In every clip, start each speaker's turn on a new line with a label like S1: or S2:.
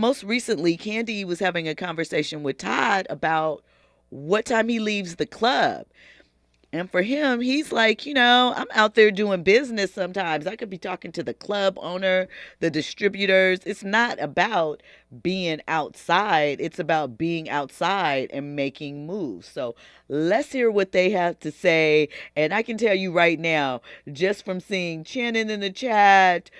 S1: most recently, Kandi was having a conversation with Todd about what time he leaves the club. And for him, he's like, I'm out there doing business sometimes. I could be talking to the club owner, the distributors. It's not about being outside, it's about being outside and making moves. So let's hear what they have to say. And I can tell you right now, just from seeing Shannon in the chat,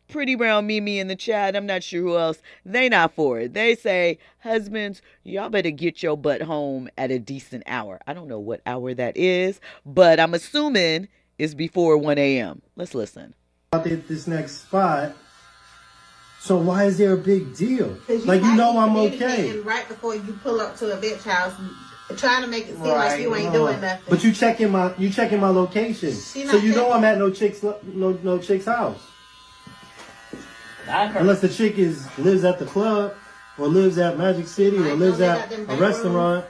S1: Pretty Brown Mimi in the chat, I'm not sure who else, they not for it. They say, husbands, y'all better get your butt home at a decent hour. I don't know what hour that is, but I'm assuming it's before 1 a.m. Let's listen.
S2: Out at this next spot, so why is there a big deal? Like, I'm okay.
S3: And right before you pull up to a bitch house, trying to make it seem like you ain't doing nothing.
S2: But you checking my location, so I'm at no chick's house. Unless the chick lives at the club, or lives at Magic City, or lives at a restaurant.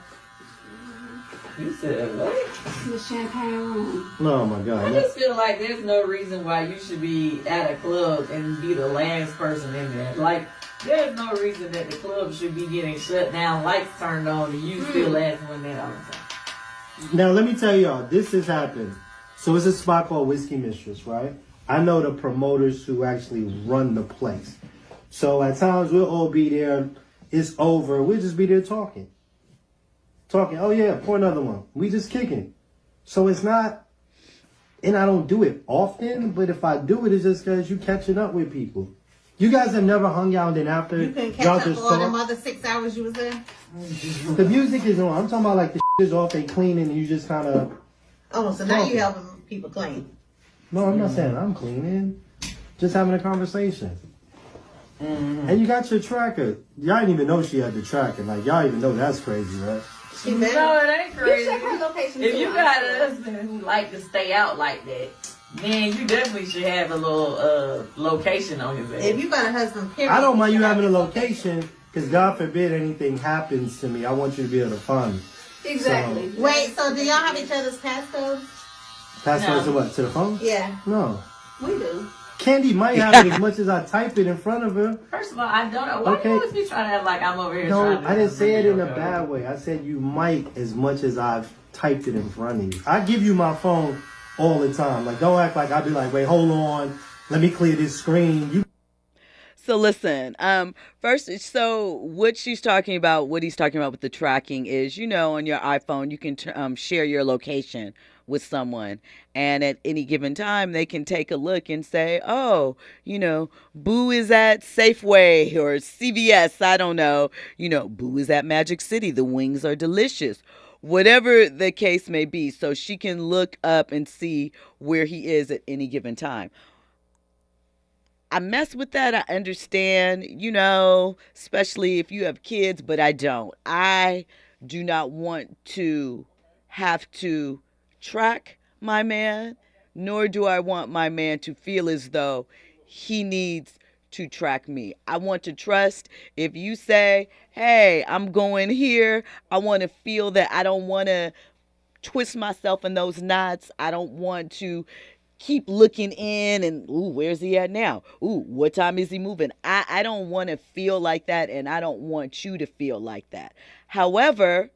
S4: You said what?
S3: The champagne room.
S2: Oh my God.
S4: I just feel like there's no reason why you should be at a club and be the last person in there. Like, there's no reason that the club should be getting shut down, lights turned on, and you still last one there all the time.
S2: Now let me tell y'all, this has happened. So it's a spot called Whiskey Mistress, right? I know the promoters who actually run the place. So at times we'll all be there. It's over. We'll just be there talking. Oh yeah, pour another one. We just kicking. So it's not, and I don't do it often, but if I do it, it's just because you catching up with people. You guys have never hung out and then after
S3: you can catch up for all them other 6 hours you was there?
S2: The music is on. I'm talking about like the is off, they cleaning, and you just kind of.
S3: Oh, so now you helping people clean.
S2: No, I'm not saying I'm cleaning. Just having a conversation. Mm-hmm. And you got your tracker. Y'all didn't even know she had the tracker. Like, y'all even know that's crazy, right?
S4: No, it ain't crazy. If you got a husband who like to stay out like that, then you definitely should have a little location on his ass.
S3: If you got a husband, period.
S2: I don't mind you having a location, because God forbid anything happens to me. I want you to be able to find me.
S3: Exactly. So, wait, so do y'all have each other's passcodes?
S2: Passwords to what? To the phone?
S3: Yeah.
S2: No.
S3: We do.
S2: Kandi might have it as much as I type it in front of her.
S4: First of all, I don't know. Why you always be trying to have like I'm over here trying to...
S2: I didn't say it in a bad way. I said you might as much as I've typed it in front of you. I give you my phone all the time. Like, don't act like I'll be like, wait, hold on. Let me clear this screen.
S1: So listen, first, so what she's talking about, what he's talking about with the tracking is, on your iPhone, you can share your location with someone, and at any given time they can take a look and say, oh, Boo is at Safeway or CVS, I don't know, Boo is at Magic City, the wings are delicious, whatever the case may be. So she can look up and see where he is at any given time. I mess with that. I understand, especially if you have kids, but I don't. I do not want to have to track my man, nor do I want my man to feel as though he needs to track me. I want to trust. If you say, hey, I'm going here, I want to feel that. I don't want to twist myself in those knots. I don't want to keep looking in and, ooh, where's he at now? Ooh, what time is he moving? I don't want to feel like that, and I don't want you to feel like that. However,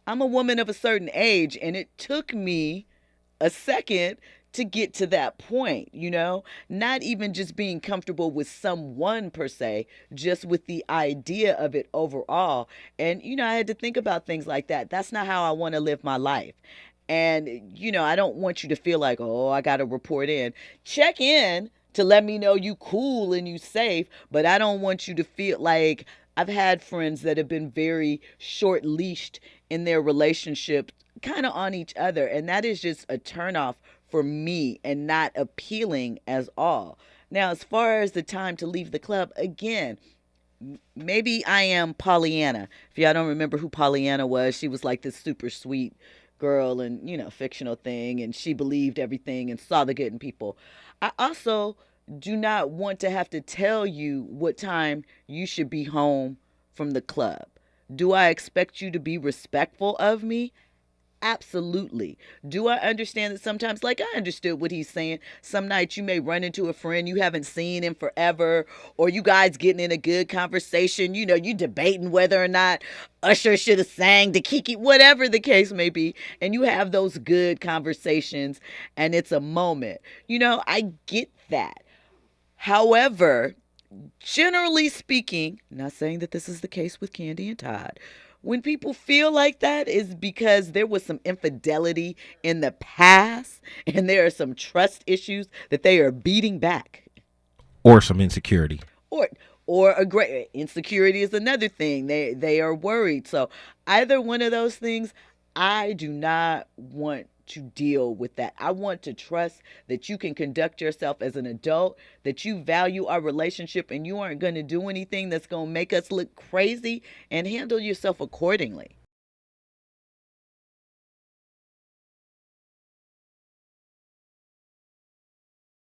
S1: I'm a woman of a certain age, and it took me a second to get to that point, not even just being comfortable with someone per se, just with the idea of it overall. And, I had to think about things like that. That's not how I want to live my life. And, I don't want you to feel like, oh, I got to report in. Check in to let me know you cool and you safe, but I don't want you to feel like I've had friends that have been very short-leashed in their relationship, kind of on each other, and that is just a turnoff for me and not appealing as all. Now, as far as the time to leave the club, again, maybe I am Pollyanna. If y'all don't remember who Pollyanna was, she was like this super sweet girl and, fictional thing, and she believed everything and saw the good in people. I also do not want to have to tell you what time you should be home from the club. Do I expect you to be respectful of me? Absolutely. Do I understand that sometimes, like I understood what he's saying, some nights you may run into a friend you haven't seen in forever, or you guys getting in a good conversation, you debating whether or not Usher should have sang the Kiki, whatever the case may be, and you have those good conversations and it's a moment. I get that. However, generally speaking, not saying that this is the case with Kandi and Todd, when people feel like that is because there was some infidelity in the past and there are some trust issues that they are beating back.
S5: Or some insecurity.
S1: Or a great insecurity is another thing. They are worried. So either one of those things, I do not want to deal with that. I want to trust that you can conduct yourself as an adult, that you value our relationship, and you aren't going to do anything that's going to make us look crazy, and handle yourself accordingly.